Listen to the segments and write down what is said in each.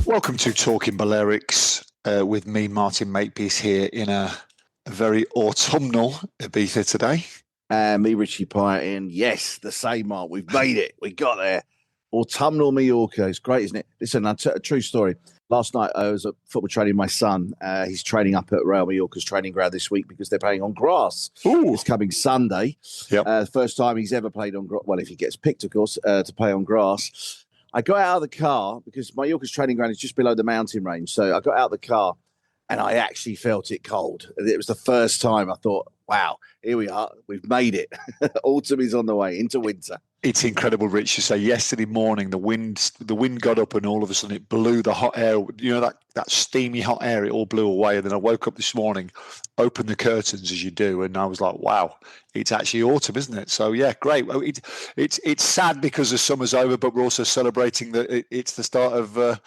Welcome to Talking Balearics with me, Martin Makepeace, here in a very autumnal Ibiza today. Me, Richie Pye, yes, the same, Mark. We've made it. We got there. Autumnal Mallorca. It's great, isn't it? Listen, a true story. Last night I was at football training with my son. He's training up at Real Mallorca's training ground this week because they're playing on grass. Ooh. It's coming Sunday. Yep. First time he's ever played on grass. Well, if he gets picked, of course, to play on grass. I got out of the car because Mallorca's training ground is just below the mountain range. So I got out of the car and I actually felt it cold. It was the first time I thought, wow, here we are. We've made it. Autumn is on the way into winter. It's incredible, Rich, to say yesterday morning the wind got up and all of a sudden it blew the hot air, that steamy hot air, it all blew away. And then I woke up this morning, opened the curtains as you do, and I was like, wow, it's actually autumn, isn't it? So yeah, great. It's sad because the summer's over, but we're also celebrating that it's the start of the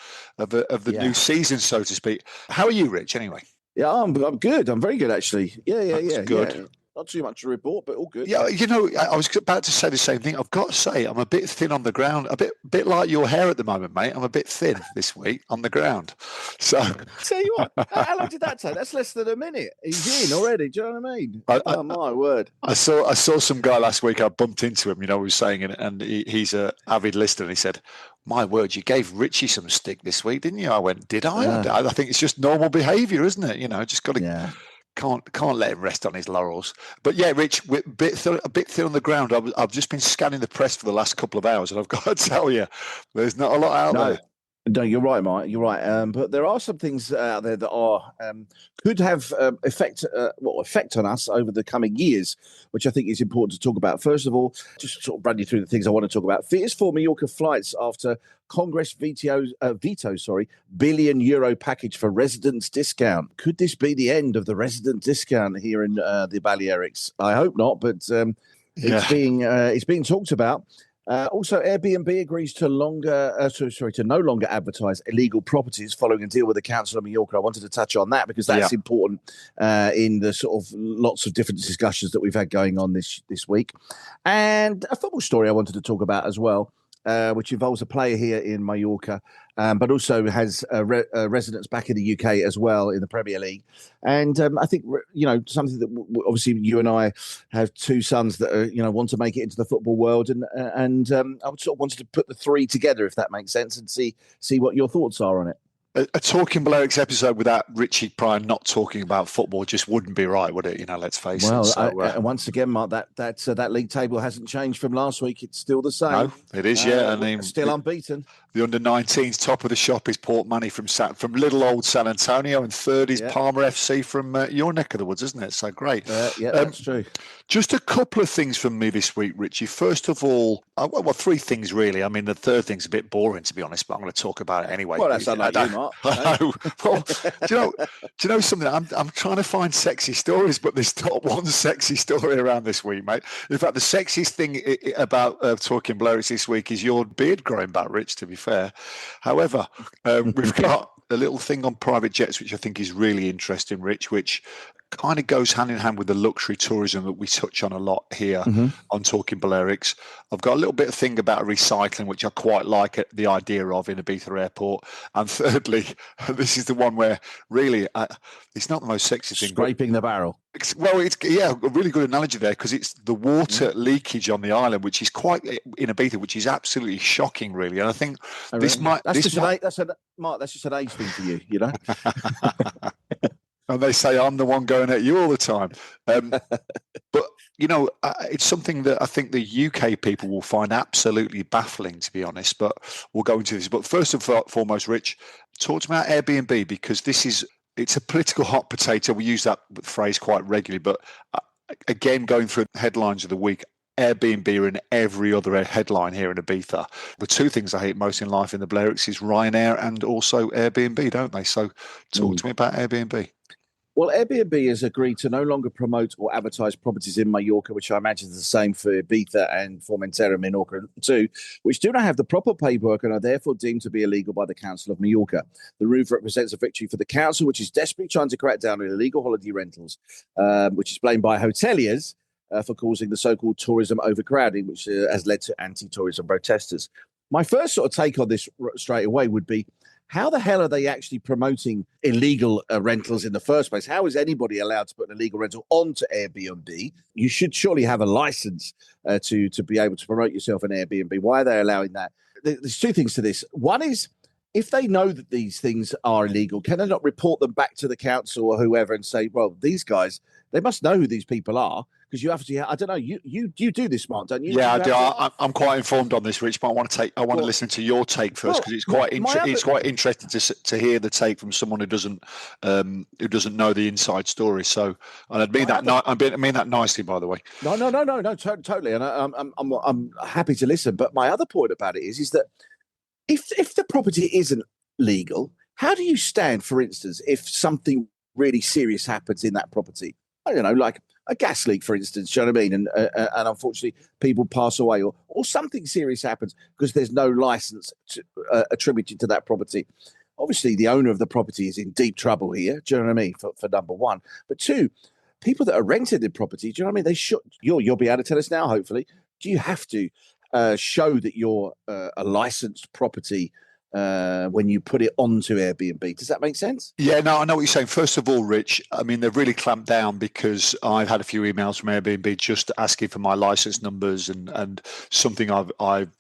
new season, so to speak. How are you, Rich, anyway? Yeah, I'm good. I'm very good, actually. Yeah. Good. Yeah. Not too much to report, but all good. Yeah, I was about to say the same thing. I've got to say, I'm a bit thin on the ground, a bit like your hair at the moment, mate. I'm a bit thin this week on the ground. So, tell you what, how long did that take? That's less than a minute. He's in already. Do you know what I mean? Oh my word! I saw some guy last week. I bumped into him. He was saying it, and he's an avid listener. And he said, "My word, you gave Richie some stick this week, didn't you?" I went, "Did I?" Yeah. I think it's just normal behaviour, isn't it? Just got to. Yeah. Can't let him rest on his laurels. But yeah, Rich, we're a bit thin on the ground. I've just been scanning the press for the last couple of hours, and I've got to tell you, there's not a lot out there. No, you're right, Mike. You're right. But there are some things out there that are could have effect on us over the coming years, which I think is important to talk about. First of all, just sort of run you through the things I want to talk about. Fears for Mallorca flights after Congress vetoes billion euro package for residents discount. Could this be the end of the resident discount here in the Balearics? I hope not, but it's being talked about. Also, Airbnb agrees to no longer advertise illegal properties following a deal with the Council of Mallorca. I wanted to touch on that because that's important in the sort of lots of different discussions that we've had going on this week. And a football story I wanted to talk about as well, which involves a player here in Mallorca, but also has residents back in the UK as well in the Premier League. And I think, something that obviously you and I have two sons that want to make it into the football world. And I would sort of wanted to put the three together, if that makes sense, and see what your thoughts are on it. A Talking Balearics episode without Richie Pryor not talking about football just wouldn't be right, would it? Let's face it. And once again, Mark, that league table hasn't changed from last week. It's still the same. No, it is, yeah. Still unbeaten. The under-19s top of the shop is Port Money from little old San Antonio, and third is Palmer FC from your neck of the woods, isn't it? So great. That's true. Just a couple of things from me this week, Richie. First of all, three things really. I mean, the third thing's a bit boring, to be honest, but I'm going to talk about it anyway. Well, that's unlike you, Mark. I know. Well, do you know something? I'm trying to find sexy stories, but there's not one sexy story around this week, mate. In fact, the sexiest thing about Talking Balearics this week is your beard growing back, Rich, to be fair. However, we've got a little thing on private jets, which I think is really interesting, Rich, which kind of goes hand in hand with the luxury tourism that we touch on a lot here on Talking Balearics. I've got a little bit of thing about recycling, which I quite like the idea of in Ibiza Airport. And thirdly, this is the one where really it's not the most sexy thing. Scraping the barrel. Well, it's a really good analogy there because it's the water leakage on the island, which is quite in Ibiza, which is absolutely shocking, really. And I think that's just an age thing for you, you know. And they say I'm the one going at you all the time. But, it's something that I think the UK people will find absolutely baffling, to be honest. But we'll go into this. But first and foremost, Rich, talk to me about Airbnb because it's a political hot potato. We use that phrase quite regularly. But again, going through headlines of the week, Airbnb are in every other headline here in Ibiza. The two things I hate most in life in the Balearics is Ryanair and also Airbnb, don't they? So talk to me about Airbnb. Well, Airbnb has agreed to no longer promote or advertise properties in Mallorca, which I imagine is the same for Ibiza and Formentera and Menorca too, which do not have the proper paperwork and are therefore deemed to be illegal by the Council of Mallorca. The move represents a victory for the council, which is desperately trying to crack down on illegal holiday rentals, which is blamed by hoteliers for causing the so-called tourism overcrowding, which has led to anti-tourism protesters. My first sort of take on this straight away would be, how the hell are they actually promoting illegal rentals in the first place? How is anybody allowed to put an illegal rental onto Airbnb? You should surely have a license to be able to promote yourself on Airbnb. Why are they allowing that? There's two things to this. One is, if they know that these things are illegal, can they not report them back to the council or whoever and say, well, these guys, they must know who these people are? Because you have to, I don't know, you do this, Mark, don't you? Yeah, I do. I'm quite informed on this, Rich, but I want to listen to your take first, because it's quite interesting to hear the take from someone who doesn't know the inside story. So, and I mean that nicely, by the way. No, totally, and I'm happy to listen. But my other point about it is that if the property isn't legal, how do you stand, for instance, if something really serious happens in that property? I don't know, like a gas leak, for instance, do you know what I mean? And unfortunately, people pass away, or something serious happens because there's no license attributed to that property. Obviously, the owner of the property is in deep trouble here. Do you know what I mean? For number one, but two, people that are rented the property, do you know what I mean? They should. You'll be able to tell us now. Hopefully, do you have to show that you're a licensed property when you put it onto Airbnb? Does that make sense? Yeah, no, I know what you're saying. First of all, Rich, I mean, they've really clamped down, because I've had a few emails from Airbnb just asking for my license numbers and something I've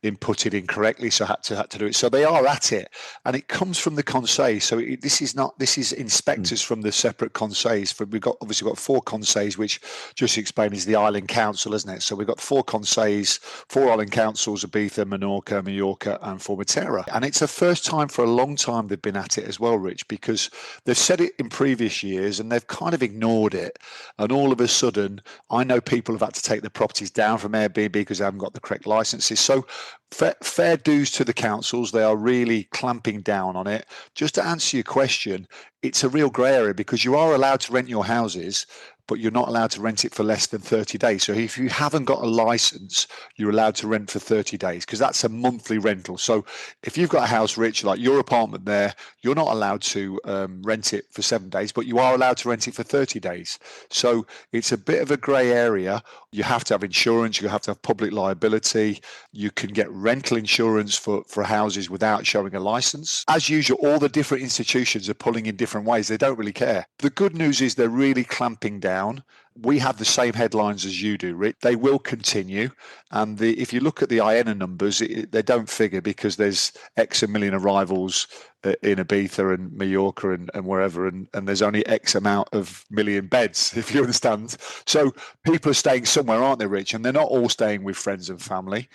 inputted incorrectly, so I had to do it. So they are at it, and it comes from the conseils. So this is inspectors from the separate conseils. We've obviously got 4 conseils, which, just to explain, is the island council, isn't it? So we've got 4 conseils, 4 island councils: Ibiza, Menorca, Mallorca, and Formentera. And it's a first time for a long time they've been at it as well, Rich, because they've said it in previous years and they've kind of ignored it. And all of a sudden, I know people have had to take their properties down from Airbnb because they haven't got the correct licenses. So fair dues to the councils. They are really clamping down on it. Just to answer your question, it's a real grey area, because you are allowed to rent your houses, but you're not allowed to rent it for less than 30 days. So if you haven't got a license, you're allowed to rent for 30 days, because that's a monthly rental. So if you've got a house, Rich, like your apartment there, you're not allowed to rent it for 7 days, but you are allowed to rent it for 30 days. So it's a bit of a grey area. You have to have insurance. You have to have public liability. You can get rental insurance for houses without showing a license. As usual, all the different institutions are pulling in different ways. They don't really care. The good news is they're really clamping down. We have the same headlines as you do, Rick. They will continue. And if you look at the IENA numbers, they don't figure, because there's X a million arrivals in Ibiza and Mallorca and wherever, and there's only X amount of million beds, if you understand. So people are staying somewhere, aren't they, Rich? And they're not all staying with friends and family.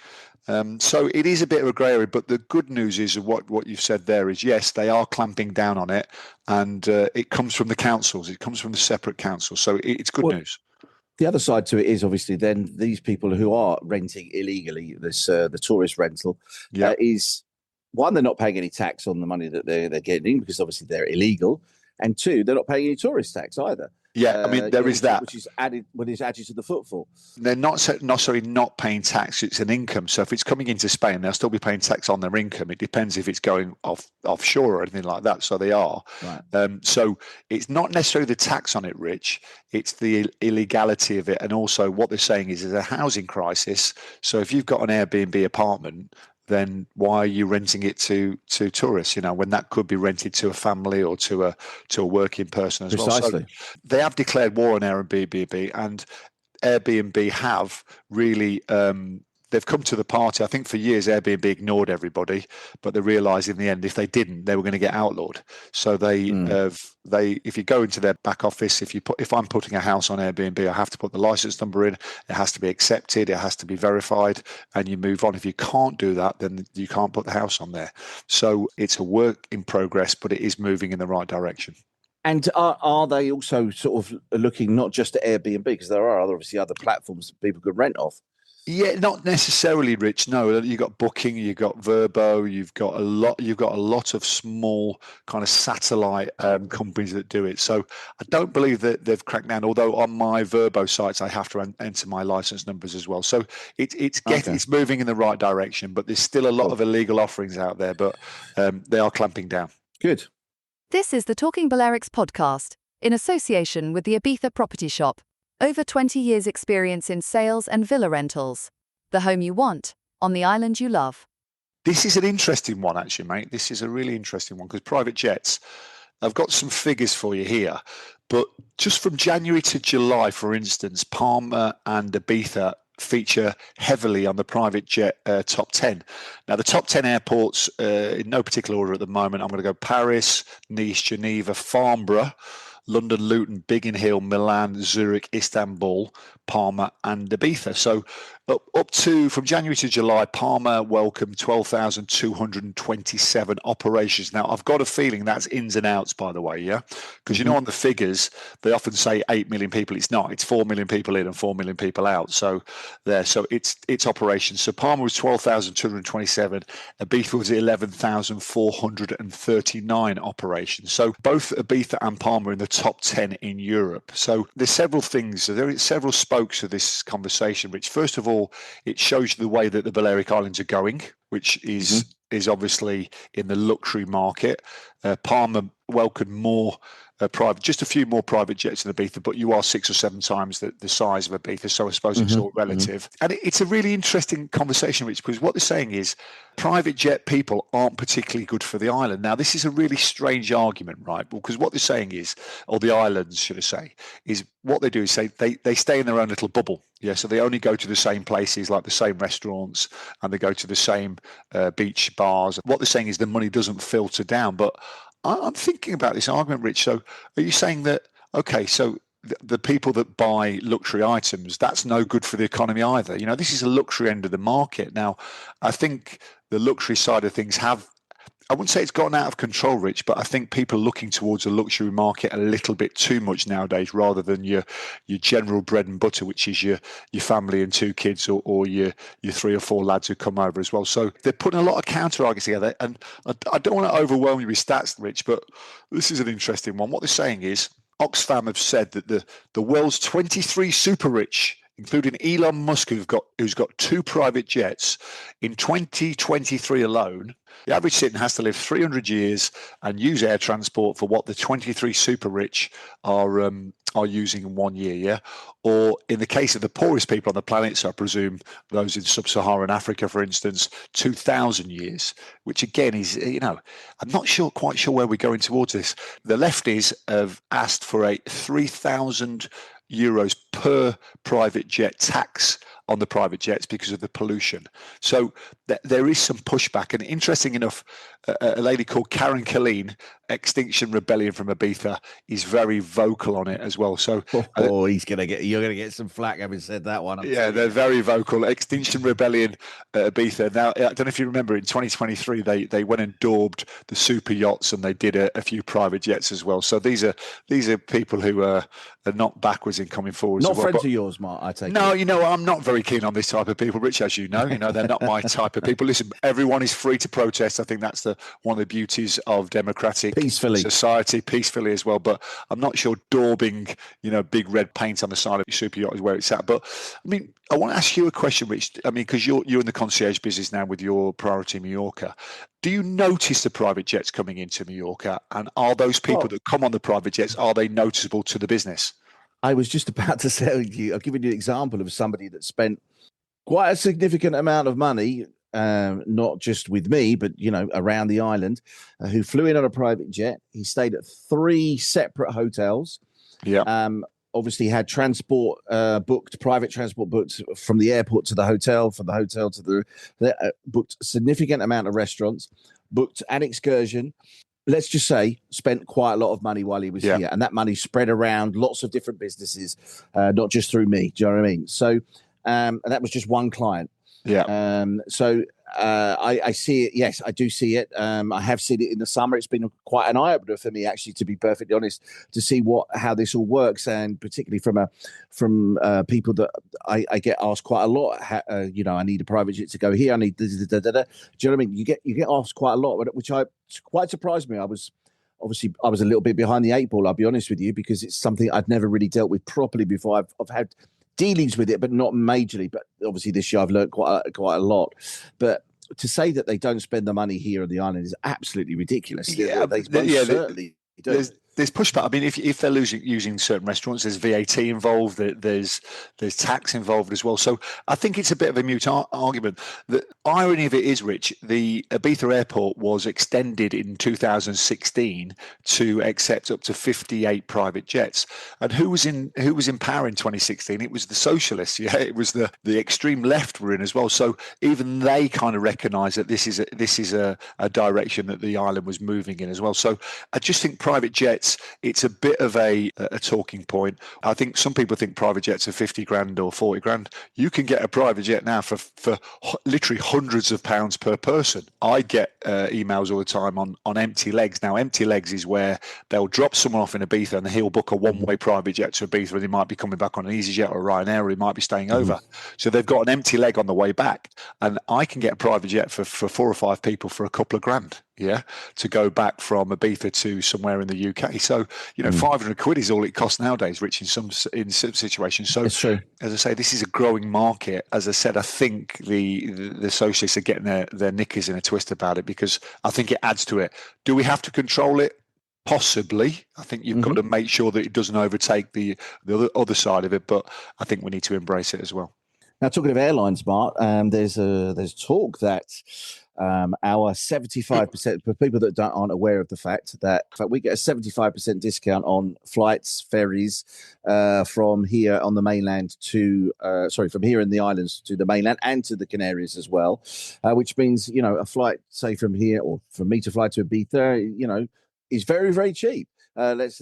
So it is a bit of a grey area, but the good news is what you've said there is, yes, they are clamping down on it, and it comes from the councils. It comes from the separate councils. So it's good news. The other side to it is, obviously, then these people who are renting illegally, the tourist rental, is, one, they're not paying any tax on the money that they're getting, because obviously they're illegal, and 2, they're not paying any tourist tax either. Yeah, I mean, there is that, which is added to the footfall. They're not necessarily not paying tax; it's an income. So if it's coming into Spain, they'll still be paying tax on their income. It depends if it's going offshore or anything like that. So they are. Right. So it's not necessarily the tax on it, Rich. It's the illegality of it, and also what they're saying is there's a housing crisis. So if you've got an Airbnb apartment, then why are you renting it to tourists? When that could be rented to a family or to a working person as well. So they have declared war on Airbnb, and Airbnb have really they've come to the party. I think for years Airbnb ignored everybody, but they realised in the end, if they didn't, they were going to get outlawed. So if you go into their back office, if I'm putting a house on Airbnb, I have to put the license number in. It has to be accepted. It has to be verified, and you move on. If you can't do that, then you can't put the house on there. So it's a work in progress, but it is moving in the right direction. And are they also sort of looking not just at Airbnb, because there are obviously other platforms that people could rent off? Yeah, not necessarily, Rich. No, you've got Booking, you've got Vrbo, you've got a lot of small kind of satellite companies that do it. So I don't believe that they've cracked down. Although on my Vrbo sites, I have to enter my license numbers as well. So it's moving in the right direction. But there's still a lot of illegal offerings out there. But they are clamping down. Good. This is the Talking Balearics podcast in association with the Ibiza Property Shop. Over 20 years experience in sales and villa rentals. The home you want, on the island you love. This is an interesting one, actually, mate. This is a really interesting one because private jets, I've got some figures for you here, but just from January to July, for instance, Palma and Ibiza feature heavily on the private jet top 10. Now, the top 10 airports, in no particular order at the moment, I'm going to go Paris, Nice, Geneva, Farnborough, London, Luton, Biggin Hill, Milan, Zurich, Istanbul, Palma, and Ibiza. So up to from January to July, Palma welcomed 12,227 operations. Now, I've got a feeling that's ins and outs, by the way, yeah? Because you know, on the figures, they often say 8 million people. It's not. It's 4 million people in and 4 million people out. So it's operations. So Palma was 12,227. Ibiza was 11,439 operations. So both Ibiza and Palma are in the top 10 in Europe. So there's several things. There are several spokes of this conversation, which first of all, it shows you the way that the Balearic Islands are going, which is obviously in the luxury market. Palma welcomed more just a few more private jets in Ibiza, but you are 6 or 7 times the size of Ibiza, so I suppose it's all relative. And it's a really interesting conversation, Rich, because what they're saying is private jet people aren't particularly good for the island. Now, this is a really strange argument, right? Because what they're saying is, or the islands, should I say, is what they do is say they stay in their own little bubble. Yeah, so they only go to the same places, like the same restaurants, and they go to the same beach bars. What they're saying is the money doesn't filter down. But I'm thinking about this argument, Rich. So are you saying that, okay, so the people that buy luxury items, that's no good for the economy either? You know, this is a luxury end of the market. Now, I think the luxury side of things I wouldn't say it's gotten out of control, Rich, but I think people are looking towards a luxury market a little bit too much nowadays, rather than your general bread and butter, which is your family and 2 kids, or your 3 or 4 lads who come over as well. So they're putting a lot of counter arguments together, and I don't want to overwhelm you with stats, Rich, but this is an interesting one. What they're saying is Oxfam have said that the world's 23 super rich, including Elon Musk, who's got 2 private jets, in 2023 alone, the average citizen has to live 300 years and use air transport for what the 23 super rich are using in 1 year, yeah? Or in the case of the poorest people on the planet, so I presume those in sub-Saharan Africa, for instance, 2,000 years, which again is, I'm not quite sure where we're going towards this. The lefties have asked for a 3,000 euros per private jet tax on the private jets because of the pollution. So there is some pushback. And interesting enough, a lady called Karen Colleen, Extinction Rebellion from Ibiza, is very vocal on it as well. So you're gonna get some flack having said that one. They're very vocal. Extinction Rebellion Ibiza. Now, I don't know if you remember, in 2023 they went and daubed the super yachts, and they did a few private jets as well. So these are people who are not backwards in coming forward. Not friends of yours, Mark, I take it. No, I'm not very keen on this type of people, Rich, as you know. They're not my type of people. Listen, everyone is free to protest. I think that's one of the beauties of democratic society, peacefully as well. But I'm not sure daubing, big red paint on the side of your super yacht is where it's at. But I mean, I want to ask you a question, Rich. I mean, because you're in the concierge business now with your Priority Mallorca. Do you notice the private jets coming into Mallorca? And are those people that come on the private jets, are they noticeable to the business? I was just about to say I've given you an example of somebody that spent quite a significant amount of money, not just with me, but, around the island, who flew in on a private jet. He stayed at 3 separate hotels. Yeah. Obviously had transport booked, private transport booked from the airport to the hotel, from the hotel to the booked a significant amount of restaurants, booked an excursion. Let's just say spent quite a lot of money while he was here, and that money spread around lots of different businesses, not just through me. Do you know what I mean? So, and that was just one client. Yeah. I see it. Yes, I do see it. I have seen it in the summer. It's been quite an eye-opener for me, actually, to be perfectly honest, to see how this all works, and particularly from people that I get asked quite a lot. I need a private jet to go here. I need da, da, da, da, da. Do you know what I mean? You get asked quite a lot, which quite surprised me. I was a little bit behind the 8 ball. I'll be honest with you, because it's something I'd never really dealt with properly before. I've had dealings with it, but not majorly. But obviously this year I've learned quite a lot. But to say that they don't spend the money here on the island is absolutely ridiculous. Yeah, they certainly do. there's pushback. I mean, if they're using certain restaurants, there's VAT involved. There's tax involved as well. So I think it's a bit of a mute argument. The irony of it is, Rich, the Ibiza airport was extended in 2016 to accept up to 58 private jets. And who was in power in 2016? It was the socialists. Yeah, it was the extreme left were in as well. So even they kind of recognise that this is a direction that the island was moving in as well. So I just think private jets, it's a bit of a talking point. I think some people think private jets are 50 grand or 40 grand. You can get a private jet now for literally hundreds of pounds per person. I get emails all the time on empty legs. Now, empty legs is where they'll drop someone off in Ibiza and he'll book a one-way private jet to Ibiza, and he might be coming back on an EasyJet or a Ryanair, or he might be staying over. So they've got an empty leg on the way back, and I can get a private jet for 4 or 5 people for a couple of grand, to go back from Ibiza to somewhere in the UK. So 500 quid is all it costs nowadays, Rich, in some situations. So it's true. As I say, this is a growing market. As I said, I think the socialists are getting their knickers in a twist about it, because I think it adds to it. Do we have to control it? Possibly. I think you've got to make sure that it doesn't overtake the other side of it, but I think we need to embrace it as well. Now, talking of airlines, Mark, there's talk that our 75%, for people that aren't aware of the fact that we get a 75% discount on flights, ferries from here on the mainland from here in the islands to the mainland and to the Canaries as well, which means, a flight, say from here, or from me to fly to Ibiza, is very, very cheap. Let's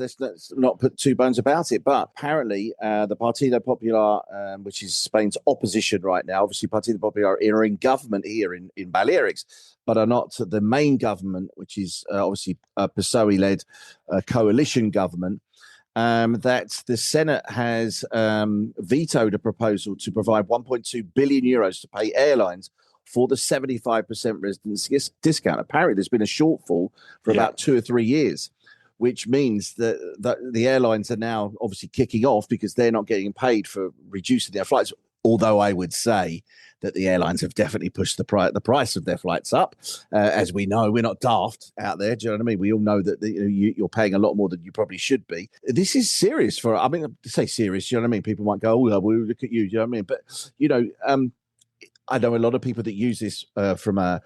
not put two bones about it. But apparently, the Partido Popular, which is Spain's opposition right now, obviously Partido Popular are in government here in Balearics, but are not the main government, which is obviously a PSOE-led coalition government. That the Senate has vetoed a proposal to provide 1.2 billion euros to pay airlines for the 75% residence discount. Apparently, there's been a shortfall for about 2 or 3 years, which means that the airlines are now obviously kicking off because they're not getting paid for reducing their flights. Although I would say that the airlines have definitely pushed the price of their flights up. As we know, we're not daft out there. Do you know what I mean? We all know that you're paying a lot more than you probably should be. This is serious to say serious, you know what I mean? People might go, oh, well, look at you, you know what I mean? But, I know a lot of people that use this from a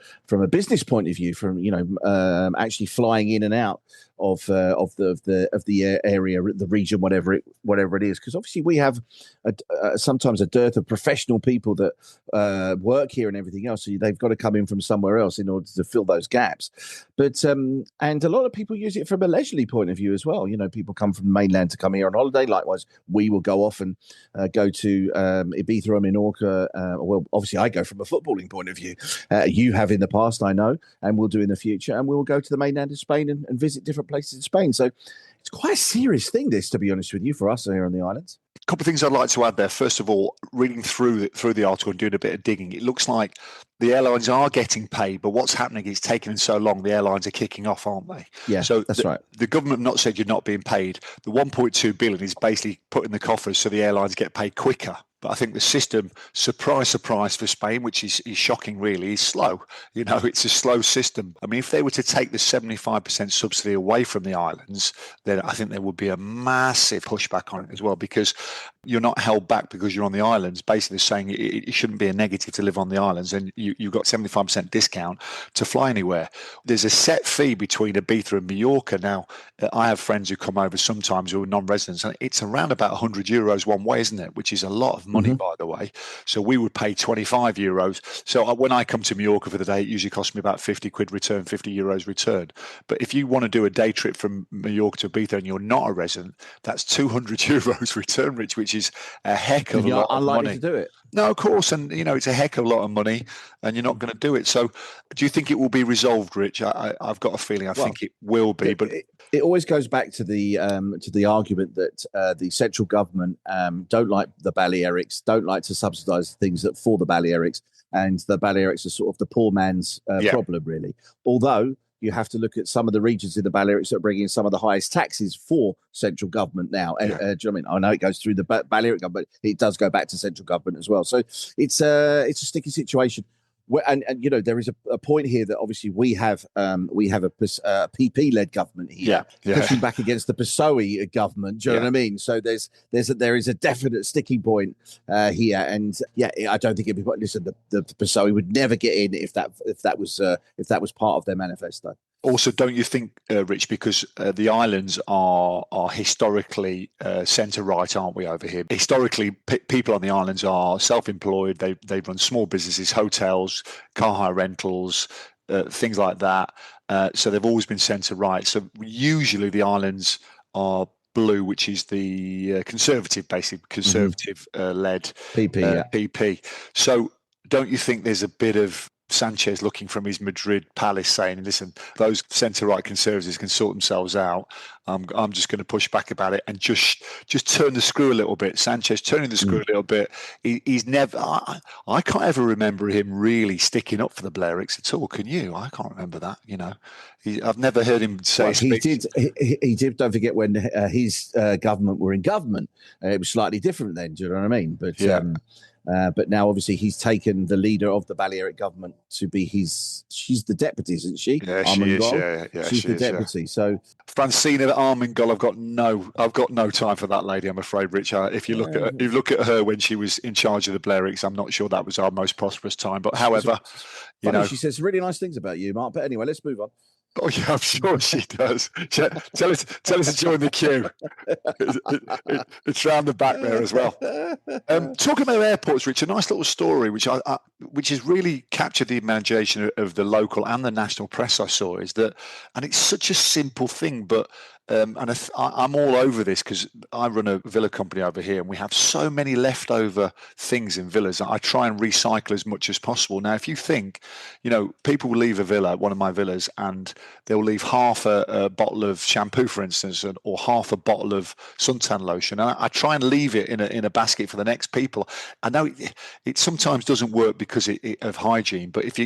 business point of view, from actually flying in and out of the area, the region, whatever it is, because obviously we have sometimes a dearth of professional people that work here and everything else, so they've got to come in from somewhere else in order to fill those gaps. But and a lot of people use it from a leisurely point of view as well. People come from the mainland to come here on holiday. Likewise, we will go off and go to Ibiza or Menorca. Well, obviously, I go from a footballing point of view. You have in the past, I know, and we'll do in the future, and we will go to the mainland of Spain and visit different places in Spain. So it's quite a serious thing, this, to be honest with you, for us here on the islands. A couple of things I'd like to add there. First of all, reading through the article and doing a bit of digging, it looks like the airlines are getting paid, but what's happening is taking so long, the airlines are kicking off, aren't they? Yeah, so that's right. The government have not said you're not being paid. The 1.2 billion is basically put in the coffers so the airlines get paid quicker. But I think the system, surprise for Spain, which is shocking really, is slow. It's a slow system. I mean, if they were to take the 75% subsidy away from the islands, then I think there would be a massive pushback on it as well, because you're not held back because you're on the islands. Basically saying it shouldn't be a negative to live on the islands, and you've got 75% discount to fly anywhere. There's a set fee between Ibiza and Mallorca. Now, I have friends who come over sometimes who are non-residents, and it's around about 100 euros one way, isn't it? Which is a lot of money, by the way. So we would pay 25 euros. So when I come to Mallorca for the day, it usually costs me about 50 quid return, 50 euros return. But if you want to do a day trip from Mallorca to Ibiza and you're not a resident, that's 200 euros return, Rich, which is a heck of a lot of money. To do it. No, of course. And, it's a heck of a lot of money and you're not going to do it. So do you think it will be resolved, Rich? I've got a feeling I think it will be. But it always goes back to the argument that the central government don't like the Balearics, don't like to subsidise things that for the Balearics, and the Balearics are sort of the poor man's problem, really. Although you have to look at some of the regions in the Balearics that are bringing in some of the highest taxes for central government now. Do you know what I mean? I know it goes through the Balearic government, but it does go back to central government as well. So it's a sticky situation. And you know, there is a point here that obviously we have a PP-led government here, pushing back against the PSOE government. Do you know what I mean? So there is a definite sticking point here, and I don't think it'd be. Listen, the PSOE would never get in if that was part of their manifesto. Also, don't you think, Rich, because the islands are historically centre-right, aren't we, over here? Historically, people on the islands are self-employed. They run small businesses, hotels, car hire rentals, things like that. So they've always been centre-right. So usually the islands are blue, which is the conservative, basically conservative-led PP. So don't you think there's a bit of Sanchez looking from his Madrid palace saying, listen, those centre-right conservatives can sort themselves out. I'm just going to push back about it and just turn the screw a little bit. Sanchez turning the screw a little bit. He's never, I can't ever remember him really sticking up for the Balearics at all. Can you? I can't remember that, you know. I've never heard him say. Well, he did. Don't forget when his government were in government, it was slightly different then. Do you know what I mean? But now, obviously, he's taken the leader of the Balearic government to be she's the deputy, isn't she? Yeah, she is. She's the deputy. Yeah. So Francina Armengol, I've got no time for that lady, I'm afraid, Rich. If you look at her when she was in charge of the Balearics, I'm not sure that was our most prosperous time. But however, she says really nice things about you, Mark. But anyway, let's move on. Oh yeah, I'm sure she does. Tell us to join the queue. It's round the back there as well. Talking about airports, Rich, a nice little story which has really captured the imagination of the local and the national press. I saw is that, and it's such a simple thing, but. I'm all over this because I run a villa company over here and we have so many leftover things in villas. I try and recycle as much as possible. Now, if you think, you know, people will leave a villa, one of my villas, and they'll leave half a bottle of shampoo, for instance, or half a bottle of suntan lotion. And I try and leave it in a basket for the next people. I know it sometimes doesn't work because of hygiene, but if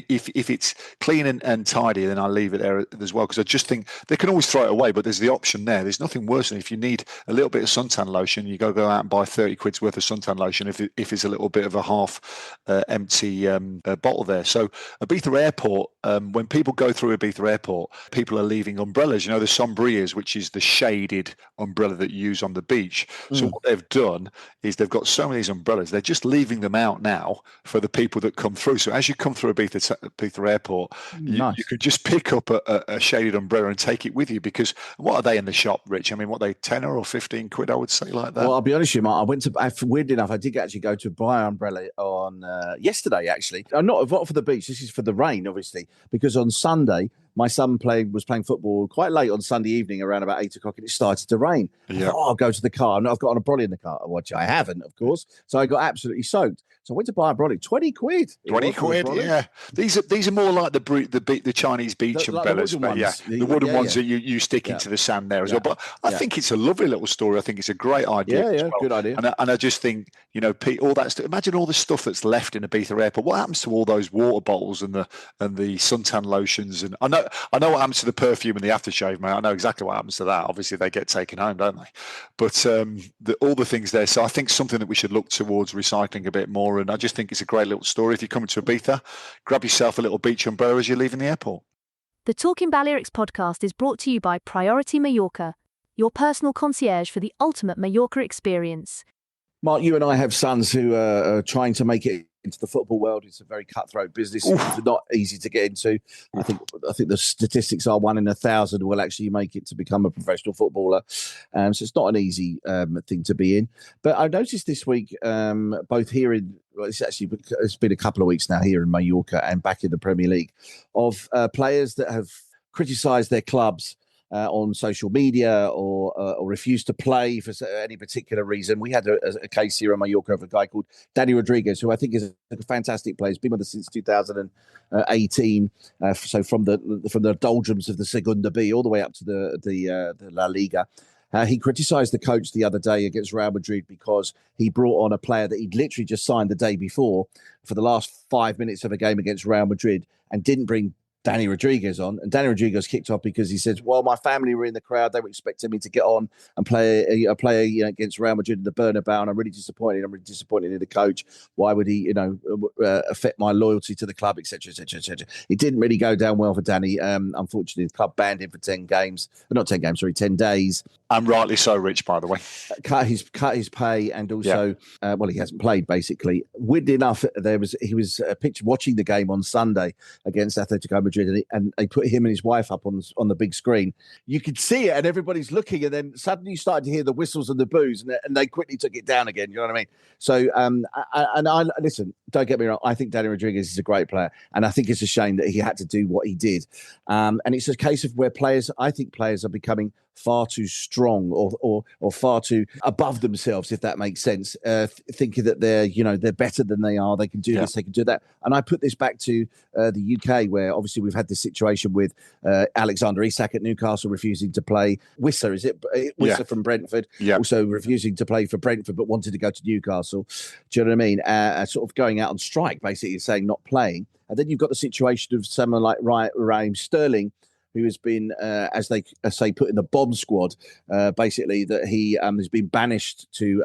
it's clean and tidy, then I leave it there as well because I just think they can always throw it away, but there's the option there. There's nothing worse than if you need a little bit of suntan lotion, you go out and buy 30 quid's worth of suntan lotion if it's a little bit of a half empty bottle there. So Ibiza Airport, when people go through Ibiza Airport, people are leaving umbrellas. You know, the sombrillas, which is the shaded umbrella that you use on the beach. So what they've done is they've got so many of these umbrellas, they're just leaving them out now for the people that come through. So as you come through Ibiza Airport, you could just pick up a shaded umbrella and take it with you, because what are they in the shop, Rich? I mean, what are they, 10 or 15 quid, I would say, like that? Well, I'll be honest with you, Mark, weirdly enough, I did actually go to buy an umbrella on yesterday, actually. Not for the beach, this is for the rain, obviously, because on Sunday, my son was playing football quite late on Sunday evening, around about 8 o'clock, and it started to rain. I thought, I'll go to the car. I've got an umbrella in the car, which I haven't, of course. So I got absolutely soaked. So I went to buy a umbrella, 20 quid. 20 quid, yeah. These are more like the Chinese beach umbrellas, but the wooden ones that you stick into the sand there as well. But I think it's a lovely little story. I think it's a great idea. Yeah, good idea. And I just think, you know, all that stuff. Imagine all the stuff that's left in Ibiza Airport. What happens to all those water bottles and the suntan lotions? And I know what happens to the perfume and the aftershave, mate. I know exactly what happens to that. Obviously, they get taken home, don't they? But all the things there. So I think something that we should look towards recycling a bit more. And I just think it's a great little story. If you're coming to Ibiza, grab yourself a little beach umbrella as you're leaving the airport. The Talking Balearics podcast is brought to you by Priority Mallorca, your personal concierge for the ultimate Mallorca experience. Mark, you and I have sons who are trying to make it into the football world. It's a very cutthroat business. It's not easy to get into. I think the statistics are 1 in 1,000 will actually make it to become a professional footballer. So it's not an easy thing to be in. But I noticed this week, both here it's been a couple of weeks now here in Mallorca and back in the Premier League, of players that have criticised their clubs on social media or refused to play for any particular reason. We had a case here in Mallorca of a guy called Danny Rodriguez, who I think is a fantastic player. He's been with us since 2018. So from the doldrums of the Segunda B all the way up to the La Liga. He criticised the coach the other day against Real Madrid because he brought on a player that he'd literally just signed the day before for the last 5 minutes of a game against Real Madrid and didn't bring Danny Rodriguez on, and Danny Rodriguez kicked off because he said, "Well, my family were in the crowd; they were expecting me to get on and play against Real Madrid in the Bernabeu, and I'm really disappointed. I'm really disappointed in the coach. Why would he, affect my loyalty to the club, etc., etc., etc." It didn't really go down well for Danny. Unfortunately, the club banned him for 10 days. And rightly so, Rich, by the way. Cut his pay, and also, he hasn't played basically. Weirdly enough, he was pictured watching the game on Sunday against Atletico Madrid, and they put him and his wife up on the big screen. You could see it, and everybody's looking, and then suddenly you started to hear the whistles and the boos, and they quickly took it down again. You know what I mean? So, I listen. Don't get me wrong. I think Danny Rodriguez is a great player, and I think it's a shame that he had to do what he did. And it's a case of where players are becoming far too strong or far too above themselves, if that makes sense, thinking that they're better than they are. They can do this, they can do that. And I put this back to the UK, where obviously we've had this situation with Alexander Isak at Newcastle refusing to play. Wissa, is it? Wissa from Brentford, also refusing to play for Brentford, but wanted to go to Newcastle. Do you know what I mean? Sort of going out on strike, basically saying not playing. And then you've got the situation of someone like Raheem Sterling, who has been, as they say, put in the bomb squad, basically, that he has been banished to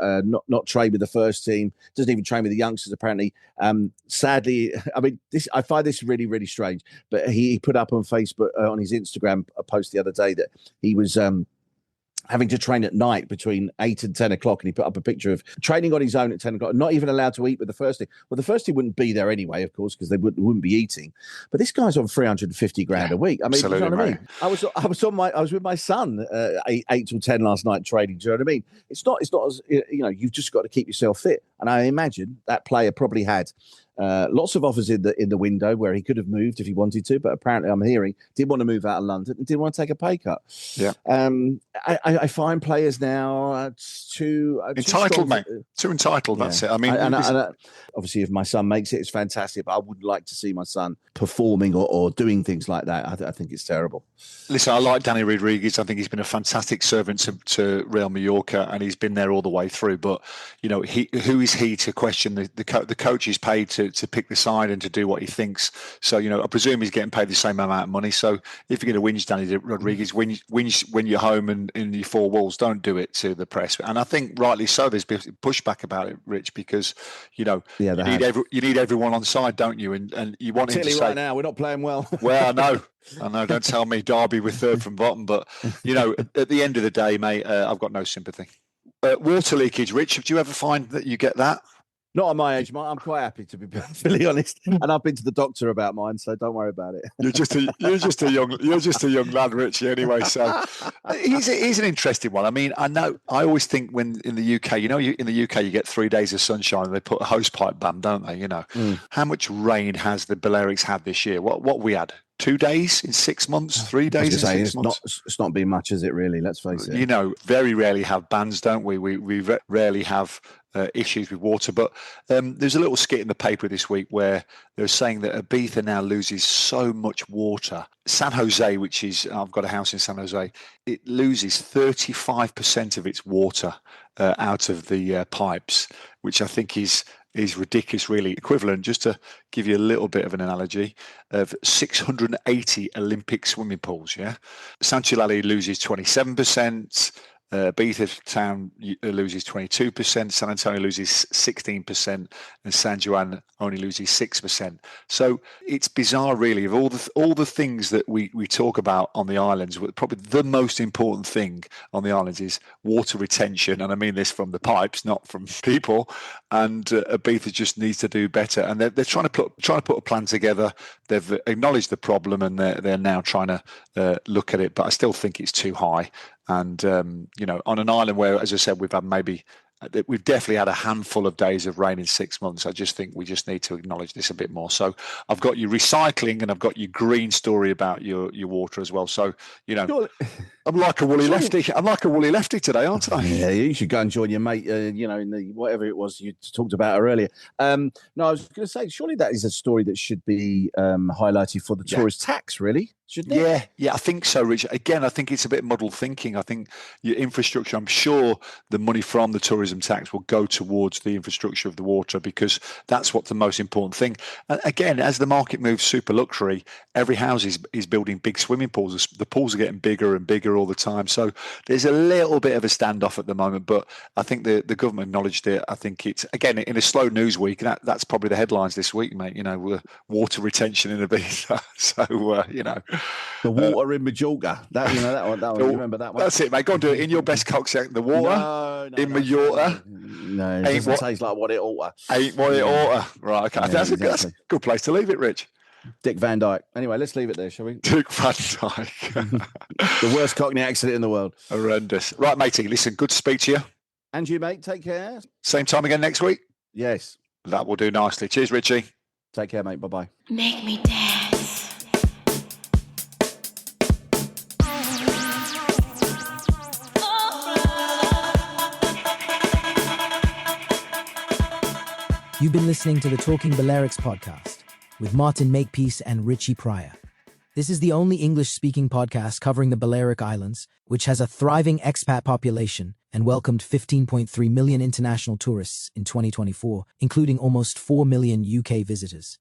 not train with the first team, doesn't even train with the youngsters, apparently. Sadly, I mean, I find this really, really strange, but he put up on Facebook, on his Instagram, a post the other day that he was having to train at night between 8 and 10 o'clock. And he put up a picture of training on his own at 10 o'clock, not even allowed to eat with the first team. Well, the first team wouldn't be there anyway, of course, because they wouldn't be eating. But this guy's on 350 grand a week. I mean, you know what I mean? I was with my son 8 till 10 last night training. Do you know what I mean? It's not as, you've just got to keep yourself fit. And I imagine that player probably had lots of offers in the window where he could have moved if he wanted to, but apparently I'm hearing didn't want to move out of London and didn't want to take a pay cut. Yeah. I find players now too entitled, mate. Too entitled. That's it. I mean, obviously, if my son makes it, it's fantastic. But I wouldn't like to see my son performing or doing things like that. I think it's terrible. Listen, I like Danny Rodriguez. I think he's been a fantastic servant to Real Mallorca, and he's been there all the way through. But who is he to question the coach is paid to pick the side and to do what he thinks? So I presume he's getting paid the same amount of money. So if you're going to whinge Danny Rodriguez, whinge when you're home and in your four walls. Don't do it to the press. And I think rightly so. There's been pushback about it, Rich, because you need everyone on side, don't you? And you want him to say, right now we're not playing well. Well, I know. Don't tell me Derby with third from bottom, but at the end of the day, mate, I've got no sympathy. Water leakage, Rich. Do you ever find that you get that? Not at my age, mate. I'm quite happy, to be perfectly honest. And I've been to the doctor about mine, so don't worry about it. You're just a young lad, Richie. Anyway, so he's an interesting one. I mean, I know. I always think when in the UK, in the UK you get 3 days of sunshine, and they put a hosepipe ban, don't they? How much rain has the Balearics had this year? What we had? 2 days in 6 months, 3 days in 6 months. It's not been much, is it? Really? Let's face it. Very rarely have bans, don't we? We rarely have issues with water. But there's a little skit in the paper this week where they're saying that Ibiza now loses so much water. San Jose, I've got a house in San Jose, it loses 35% of its water out of the pipes, which I think is ridiculous, really. Equivalent, just to give you a little bit of an analogy, of 680 Olympic swimming pools, yeah? Santurali loses 27%, Ibiza town loses 22%, San Antonio loses 16%, and San Juan only loses 6%. So it's bizarre, really. Of all the things that we talk about on the islands, probably the most important thing on the islands is water retention, and I mean this from the pipes, not from people. And Ibiza just needs to do better, and they're trying to put a plan together. They've acknowledged the problem, and they're now trying to look at it. But I still think it's too high. And on an island where, as I said, we've definitely had a handful of days of rain in 6 months. I just think we just need to acknowledge this a bit more. So I've got your recycling and I've got your green story about your water as well. So I'm like a woolly lefty. I'm like a woolly lefty today, aren't I? Yeah, you should go and join your mate, in the whatever it was you talked about earlier. No, I was going to say, surely that is a story that should be highlighted for the tourist tax, really, shouldn't it? Yeah, I think so, Rich. Again, I think it's a bit muddled thinking. I think your infrastructure, I'm sure the money from the tourism tax will go towards the infrastructure of the water because that's what's the most important thing. And again, as the market moves super luxury, every house is building big swimming pools. The pools are getting bigger and bigger all the time. So there's a little bit of a standoff at the moment, but I think the government acknowledged it. I think it's, again, in a slow news week, that's probably the headlines this week, mate. Water retention in Ibiza. So, The water in Majorca. That one. You remember that one? That's it, mate. Go and do it in your best cocktail. The water in Majorca. No, it doesn't taste like what it ought to. Ain't what it ought to. Right, okay. Yeah, that's a good place to leave it, Rich. Dick Van Dyke. Anyway, let's leave it there, shall we? Dick Van Dyke. The worst Cockney accent in the world. Horrendous. Right, matey, listen, good to speak to you. And you, mate. Take care. Same time again next week? Yes. That will do nicely. Cheers, Richie. Take care, mate. Bye-bye. Make me dance. You've been listening to the Talking Balearics podcast with Martin Makepeace and Richie Pryor. This is the only English-speaking podcast covering the Balearic Islands, which has a thriving expat population and welcomed 15.3 million international tourists in 2024, including almost 4 million UK visitors.